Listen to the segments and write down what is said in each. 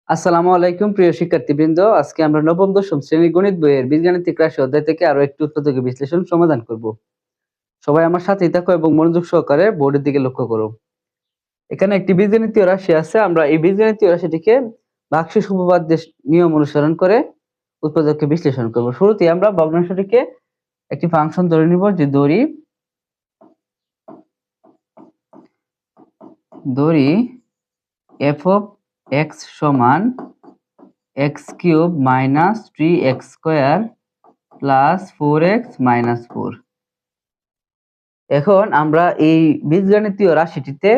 আসসালামু আলাইকুম প্রিয় শিক্ষার্থীবৃন্দ। আজকে আমরা নবম দশম শ্রেণীর গণিত বইয়ের বীজগাণিতিক রাশি অধ্যায় থেকে আরো একটি উৎপাদক বিশ্লেষণ সমাধান করব। সবাই আমার সাথেই থাকো এবং মনোযোগ সহকারে বোর্ডের দিকে লক্ষ্য করো। এখানে একটি বীজগণিতীয় রাশি আছে। আমরা এই বীজগণিতীয় রাশিটিকে ভাগশেষ উপপাদ্যের নিয়ম অনুসরণ করে উৎপাদককে বিশ্লেষণ করব। শুরুতেই আমরা ভগ্নাংশটিকে একটি ফাংশন ধরে নিব, যে ধরি f of x সমান x³ minus 3x square plus 4x minus 4। এখন আমরা এই বীজগণিতীয় রাশিটিতে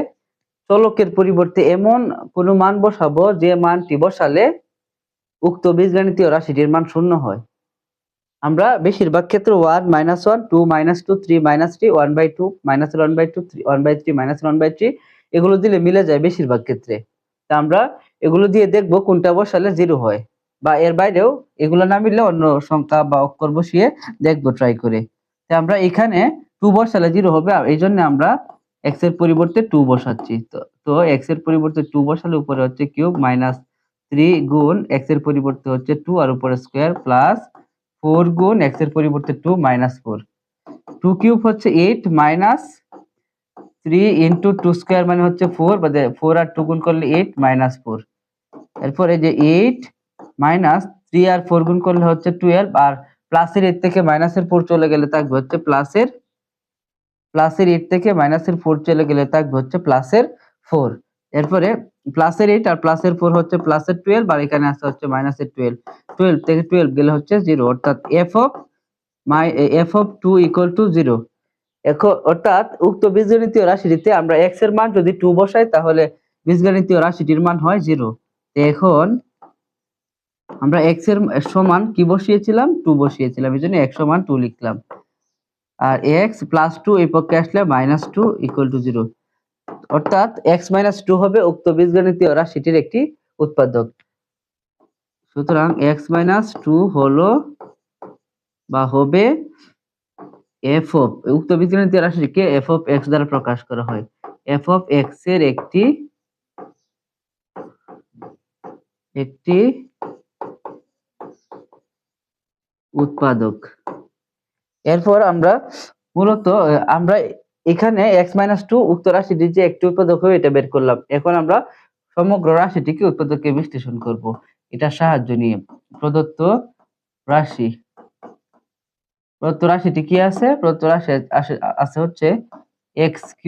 চলকের পরিবর্তে এমন কোনো মান বসাবো যে মানটি বসালে উক্ত বীজগণিতীয় রাশিটির মান শূন্য হয়। আমরা বেশিরভাগ ক্ষেত্রে 1 -1 2 -2 3 -3 1/2 -1/2 1/3 -1/3 এগুলো দিলে মিলে যায় বেশিরভাগ ক্ষেত্রে। তা আমরা এগুলো দিয়ে দেখব কোনটা বসালে 0 হয়, বা এর বাইরেও এগুলো না মিললে অন্য সংখ্যা বা অক্ষর বসিয়ে দেখব ট্রাই করে। তা আমরা এখানে 2 বসালে 0 হবে, আর এই জন্য আমরা x এর পরিবর্তে 2 বসাচ্ছি। তো x এর পরিবর্তে 2 বসালে উপরে হচ্ছে কিউব মাইনাস 3 গুণ x এর পরিবর্তে হচ্ছে 2 আর উপরে স্কয়ার প্লাস 4 গুণ x এর পরিবর্তে 2 মাইনাস 4। 2 কিউব হচ্ছে 8 মাইনাস 3 ইনটু 2 স্কয়ার মানে হচ্ছে 4, বাদে 4 আর 2 গুণ করলে 8 মাইনাস 4। এরপর এই যে 8 মাইনাস 3 আর 4 গুণ করলে হচ্ছে 12, আর প্লাসের 8 থেকে মাইনাসের 4 চলে গেলে থাকবে হচ্ছে প্লাসের 8 থেকে মাইনাসের 4 চলে গেলে থাকবে হচ্ছে প্লাসের 4। এরপরে প্লাসের 8 আর প্লাসের 4 হচ্ছে প্লাসের 12, আর এখানে আছে হচ্ছে মাইনাসের 12। 12 থেকে 12 গেলে হচ্ছে 0, অর্থাৎ f of 2 equal to 0। এখন অর্থাৎ উক্ত বীজগণিতীয় রাশিটিতে আমরা x এর মান যদি 2 বসাই তাহলে বীজগণিতীয় রাশিটির মান হয় 0। এখন আমরা x এর সমান কি বসিয়েছিলাম? 2 বসিয়েছিলাম, এজন্য x সমান 2 লিখলাম। আর x প্লাস 2 এই পক্ষে আসলে -2 ইকুয়াল টু 0, অর্থাৎ x - 2 হবে উক্ত বীজগণিতীয় রাশিটির একটি উৎপাদক। সুতরাং x - 2 হলো বা হবে f of, উক্ত বীজগণিতীয় রাশিটিকে f of x দ্বারা প্রকাশ করা হয়। f of x এর একটি উৎপাদক। এরপর আমরা মূলত আমরা এখানে x - 2 উক্ত রাশিটির যে একটি উৎপাদক হবে এটা বের করলাম। এখন আমরা সমগ্র রাশিটিকে উৎপাদকে বিশ্লেষণ করব এটার সাহায্য নিয়ে। প্রদত্ত রাশিটি কি আছে? প্রদত্ত রাশি আছে হচ্ছে x³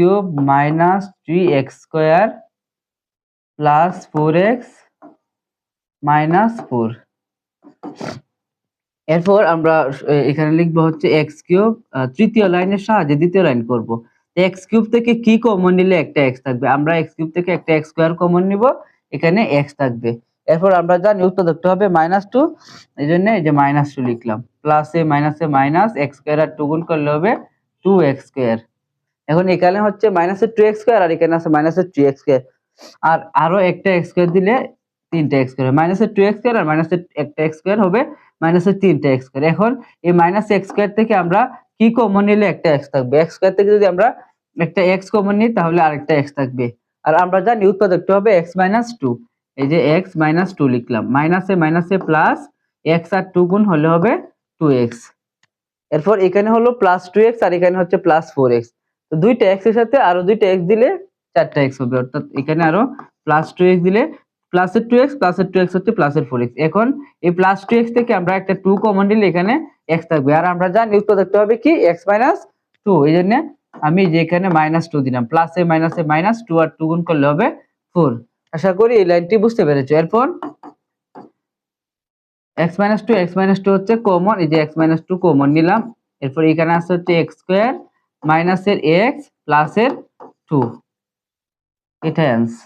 minus 3x square plus 4x minus 4। এরপর আমরা এখানে লিখবো হচ্ছে x³ তৃতীয় লাইনের সাহায্যে দ্বিতীয় লাইন করব। x³ থেকে কি কমন নিলে একটা x থাকবে? আমরা x³ থেকে একটা x স্কয়ার কমন নিব, এখানে x থাকবে। এরপর আমরা জানি উৎপাদকটা হবে -2, এইজন্য এই যে -2 লিখলাম। প্লাসে মাইনাসে মাইনাস, x স্কয়ার আর 2 গুণ করলে হবে 2x স্কয়ার। এখন এখানে হচ্ছে -2x স্কয়ার আর এখানে আছে -3x স্কয়ার, আর আরো একটা x স্কয়ার দিলে 3x স্কয়ার। -2x স্কয়ার আর একটা x স্কয়ার হবে -3x স্কয়ার। এখন এই -x স্কয়ার থেকে আমরা কি কমন নিলে একটা x থাকবে? x স্কয়ার থেকে যদি আমরা একটা x কমন নিই তাহলে আরেকটা x থাকবে। আর আমরা জানি উৎপাদকটা হবে x - 2, এই যে x - 2 লিখলাম। মাইনাসে মাইনাসে প্লাস, x আর 2 গুণ হলে হবে 2x। এরপর এখানে হলো +2x আর এখানে হচ্ছে +4x। তো দুইটা x এর সাথে আরো দুইটা x দিলে 4টা x হবে, অর্থাৎ এখানে আরো +2x দিলে প্লাসের 2x প্লাসের 2x হচ্ছে প্লাসের 4x। এখন এই +2x থেকে আমরা একটা 2 কমন নিলে এখানে x থাকবে, আর আমরা জানি উৎপাদকটা হবে কি x - 2, এইজন্য আমি যে এখানে -2 দিলাম। প্লাসে মাইনাসে মাইনাস, 2 আর 2 গুণ করলে হবে 4। আশা করি এই লাইনটি বুঝতে পেরেছো। এরপর x - 2 হচ্ছে কমন, এই যে x - 2 কমন নিলাম। এরপর এখানে আছে হচ্ছে x স্কয়ার মাইনাসের x প্লাসের 2, এটাই आंसर।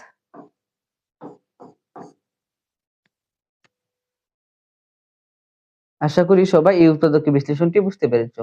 আশা করি সবাই এই উৎপাদক বিশ্লেষণটি বুঝতে পেরেছো।